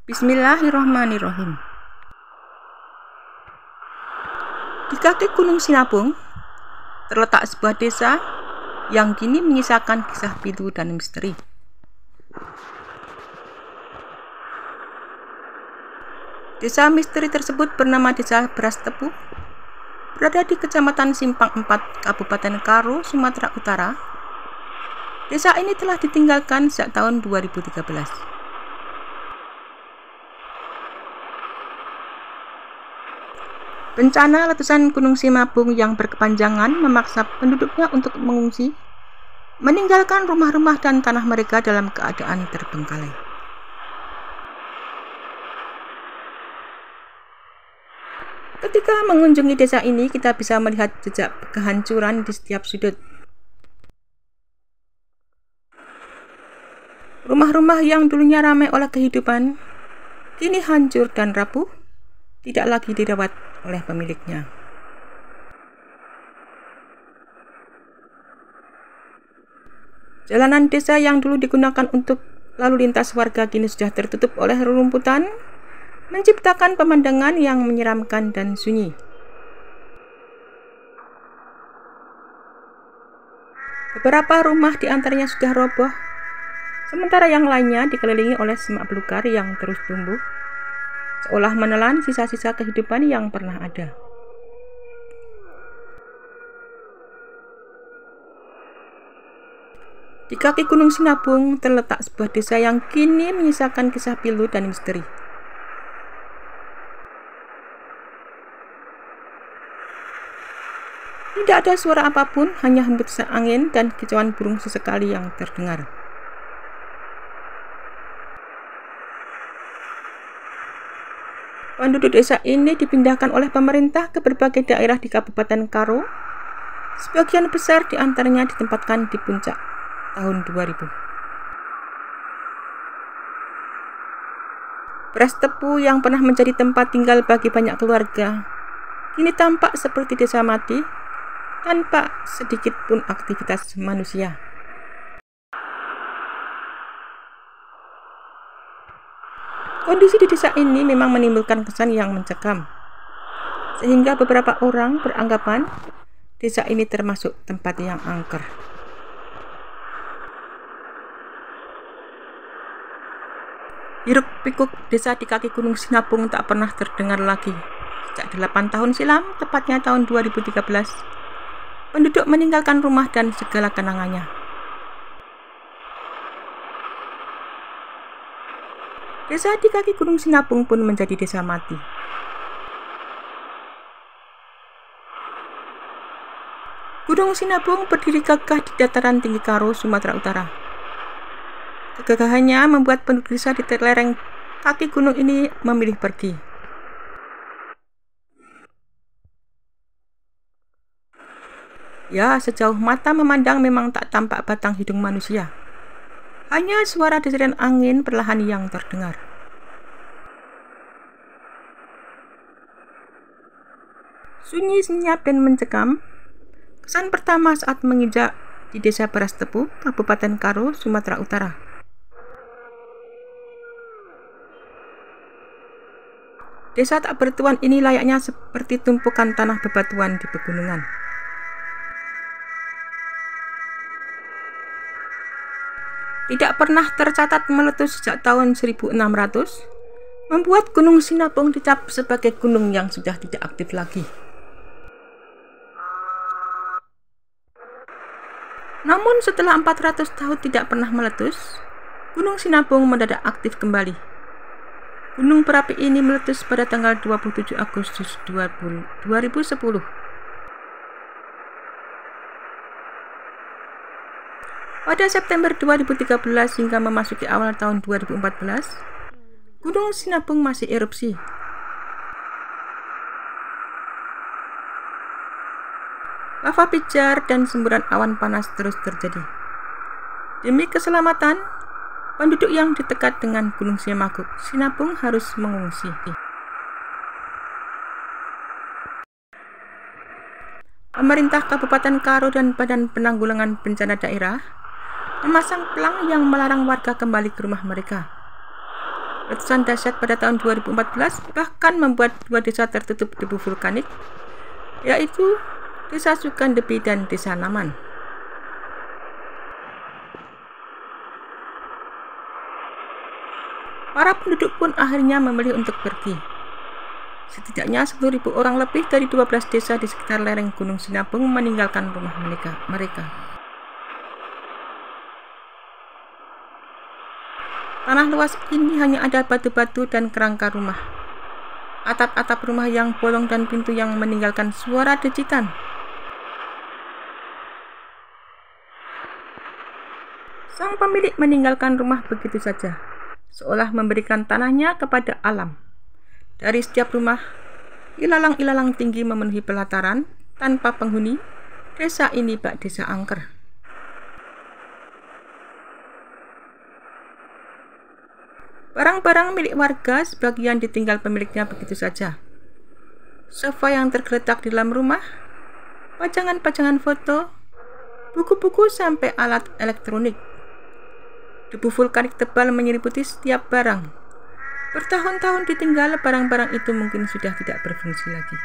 Bismillahirrahmanirrahim. Di kaki Gunung Sinabung terletak sebuah desa yang kini menyisakan kisah pilu dan misteri. Desa misteri tersebut bernama Desa Beras Tebu, berada di Kecamatan Simpang 4, Kabupaten Karo, Sumatera Utara. Desa ini telah ditinggalkan sejak tahun 2013. Bencana letusan Gunung Sinabung yang berkepanjangan memaksa penduduknya untuk mengungsi, meninggalkan rumah-rumah dan tanah mereka dalam keadaan terbengkalai. Ketika mengunjungi desa ini, kita bisa melihat jejak kehancuran di setiap sudut. Rumah-rumah yang dulunya ramai oleh kehidupan, kini hancur dan rapuh, tidak lagi dirawat oleh pemiliknya. Jalanan desa yang dulu digunakan untuk lalu lintas warga kini sudah tertutup oleh rerumputan, menciptakan pemandangan yang menyeramkan dan sunyi. Beberapa rumah di antaranya sudah roboh, sementara yang lainnya dikelilingi oleh semak belukar yang terus tumbuh, seolah menelan sisa-sisa kehidupan yang pernah ada. Di kaki Gunung Sinabung terletak sebuah desa yang kini menyisakan kisah pilu dan misteri. Tidak ada suara apapun, hanya hembusan angin dan kicauan burung sesekali yang terdengar. Penduduk desa ini dipindahkan oleh pemerintah ke berbagai daerah di Kabupaten Karo. Sebagian besar di antaranya ditempatkan di puncak tahun 2000. Beras Tebu yang pernah menjadi tempat tinggal bagi banyak keluarga, kini tampak seperti desa mati, tanpa sedikit pun aktivitas manusia. Kondisi di desa ini memang menimbulkan kesan yang mencekam, sehingga beberapa orang beranggapan desa ini termasuk tempat yang angker. Hiruk-pikuk desa di kaki Gunung Sinabung tak pernah terdengar lagi. Sejak 8 tahun silam, tepatnya tahun 2013, penduduk meninggalkan rumah dan segala kenangannya. Desa di kaki Gunung Sinabung pun menjadi desa mati. Gunung Sinabung berdiri gagah di dataran tinggi Karo, Sumatera Utara. Kegagahannya membuat penduduk desa di lereng kaki gunung ini memilih pergi. Ya, sejauh mata memandang memang tak tampak batang hidung manusia. Hanya suara desiran angin perlahan yang terdengar. Sunyi, senyap, dan mencekam. Kesan pertama saat menginjak di Desa Beras Tebu, Kabupaten Karo, Sumatera Utara. Desa tak bertuan ini layaknya seperti tumpukan tanah bebatuan di pegunungan. Tidak pernah tercatat meletus sejak tahun 1600, membuat Gunung Sinabung dicap sebagai gunung yang sudah tidak aktif lagi. Namun setelah 400 tahun tidak pernah meletus, Gunung Sinabung mendadak aktif kembali. Gunung berapi ini meletus pada tanggal 27 Agustus 2010. Pada September 2013 hingga memasuki awal tahun 2014, Gunung Sinabung masih erupsi. Lava pijar dan semburan awan panas terus terjadi. Demi keselamatan, penduduk yang dekat dengan Gunung Sinabung harus mengungsi. Pemerintah Kabupaten Karo dan Badan Penanggulangan Bencana Daerah memasang pelang yang melarang warga kembali ke rumah mereka. Letusan dahsyat pada tahun 2014 bahkan membuat dua desa tertutup debu vulkanik, yaitu Desa Sukandepi dan Desa Naman. Para penduduk pun akhirnya memilih untuk pergi. Setidaknya 10.000 orang lebih dari 12 desa di sekitar lereng Gunung Sinabung meninggalkan rumah mereka. Tanah luas ini hanya ada batu-batu dan kerangka rumah. Atap-atap rumah yang bolong dan pintu yang meninggalkan suara dejitan. Sang pemilik meninggalkan rumah begitu saja, seolah memberikan tanahnya kepada alam. Dari setiap rumah, ilalang-ilalang tinggi memenuhi pelataran tanpa penghuni. Desa ini bak desa angker. Barang-barang milik warga sebagian ditinggal pemiliknya begitu saja. Sofa yang tergeletak di dalam rumah, pajangan-pajangan foto, buku-buku sampai alat elektronik. Debu vulkanik tebal menyelimuti setiap barang. Bertahun-tahun ditinggal, barang-barang itu mungkin sudah tidak berfungsi lagi.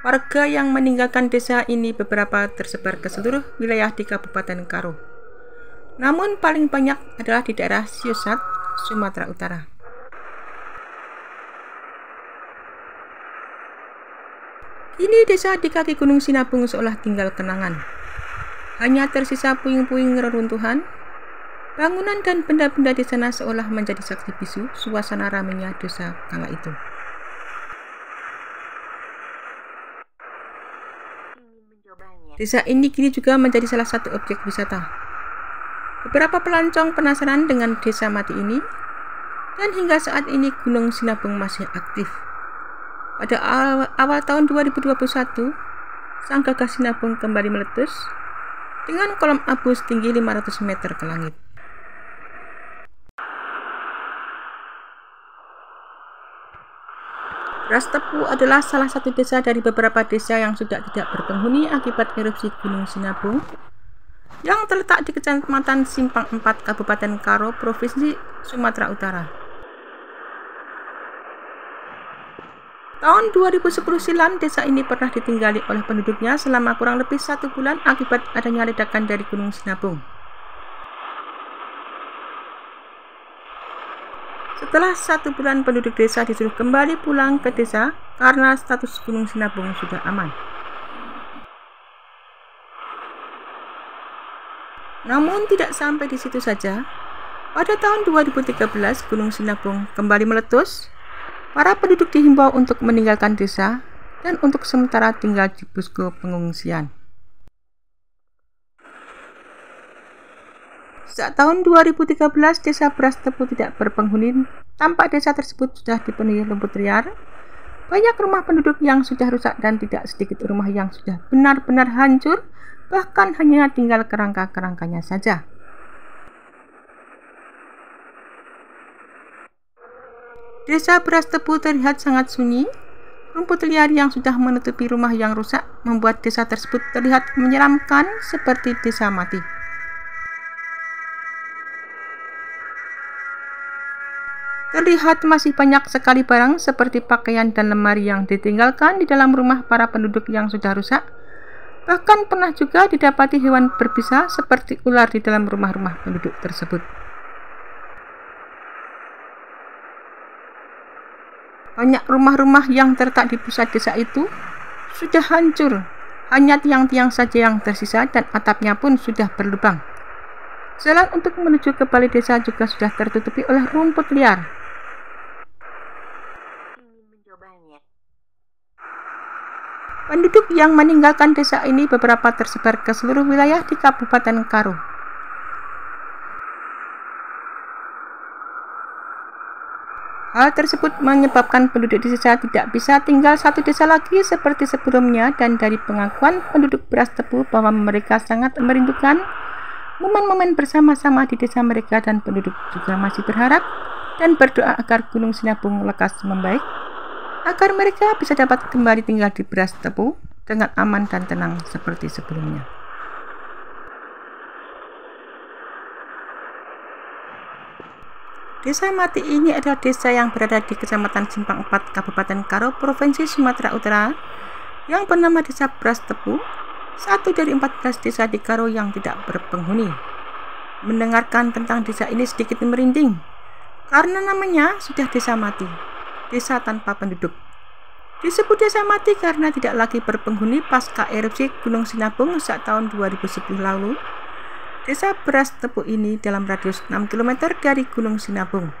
Warga yang meninggalkan desa ini beberapa tersebar ke seluruh wilayah di Kabupaten Karo. Namun paling banyak adalah di daerah Siosat, Sumatera Utara. Kini desa di kaki Gunung Sinabung seolah tinggal kenangan. Hanya tersisa puing-puing reruntuhan. Bangunan dan benda-benda di sana seolah menjadi saksi bisu suasana ramainya desa kala itu. Desa ini kini juga menjadi salah satu objek wisata. Beberapa pelancong penasaran dengan desa mati ini, dan hingga saat ini Gunung Sinabung masih aktif. Pada awal tahun 2021, sang gagah Sinabung kembali meletus dengan kolom abu setinggi 500 meter ke langit. Brastepu adalah salah satu desa dari beberapa desa yang sudah tidak berpenghuni akibat erupsi Gunung Sinabung yang terletak di Kecamatan Simpang 4, Kabupaten Karo, Provinsi Sumatera Utara. Tahun 2010 silam, desa ini pernah ditinggali oleh penduduknya selama kurang lebih 1 bulan akibat adanya ledakan dari Gunung Sinabung. Setelah 1 bulan, penduduk desa disuruh kembali pulang ke desa karena status Gunung Sinabung sudah aman. Namun tidak sampai di situ saja. Pada tahun 2013, Gunung Sinabung kembali meletus. Para penduduk dihimbau untuk meninggalkan desa dan untuk sementara tinggal di posko pengungsian. Sejak tahun 2013, desa Brastepu tidak berpenghuni. Tampak desa tersebut sudah dipenuhi rumput liar. Banyak rumah penduduk yang sudah rusak dan tidak sedikit rumah yang sudah benar-benar hancur, bahkan hanya tinggal kerangka-kerangkanya saja. Desa Brastepu terlihat sangat sunyi. Rumput liar yang sudah menutupi rumah yang rusak membuat desa tersebut terlihat menyeramkan seperti desa mati. Terlihat masih banyak sekali barang seperti pakaian dan lemari yang ditinggalkan di dalam rumah para penduduk yang sudah rusak. Bahkan pernah juga didapati hewan berbisa seperti ular di dalam rumah-rumah penduduk tersebut. Banyak rumah-rumah yang terletak di pusat desa itu sudah hancur. Hanya tiang-tiang saja yang tersisa dan atapnya pun sudah berlubang. Jalan untuk menuju ke balai desa juga sudah tertutupi oleh rumput liar. Penduduk yang meninggalkan desa ini beberapa tersebar ke seluruh wilayah di Kabupaten Karo. Hal tersebut menyebabkan penduduk di desa tidak bisa tinggal satu desa lagi seperti sebelumnya, dan dari pengakuan penduduk Brastepu bahwa mereka sangat merindukan momen-momen bersama-sama di desa mereka, dan penduduk juga masih berharap dan berdoa agar Gunung Sinabung lekas membaik, agar mereka bisa dapat kembali tinggal di Brastepu dengan aman dan tenang seperti sebelumnya. Desa Mati ini adalah desa yang berada di Kecamatan Simpang 4, Kabupaten Karo, Provinsi Sumatera Utara, yang bernama Desa Beras Tepu, satu dari 14 desa di Karo yang tidak berpenghuni. Mendengarkan tentang desa ini sedikit merinding, karena namanya sudah Desa Mati, desa tanpa penduduk. Disebut Desa Mati karena tidak lagi berpenghuni pasca erupsi Gunung Sinabung saat tahun 2010 lalu. Desa Beras Tepu ini dalam radius 6 km dari Gunung Sinabung.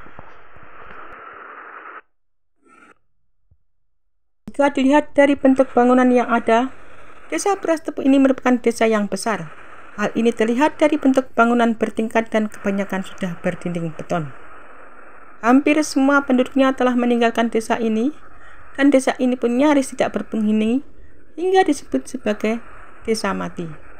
Jika dilihat dari bentuk bangunan yang ada, Desa Beras Tepu ini merupakan desa yang besar. Hal ini terlihat dari bentuk bangunan bertingkat dan kebanyakan sudah berdinding beton. Hampir semua penduduknya telah meninggalkan desa ini, dan desa ini pun nyaris tidak berpenghuni hingga disebut sebagai Desa Mati.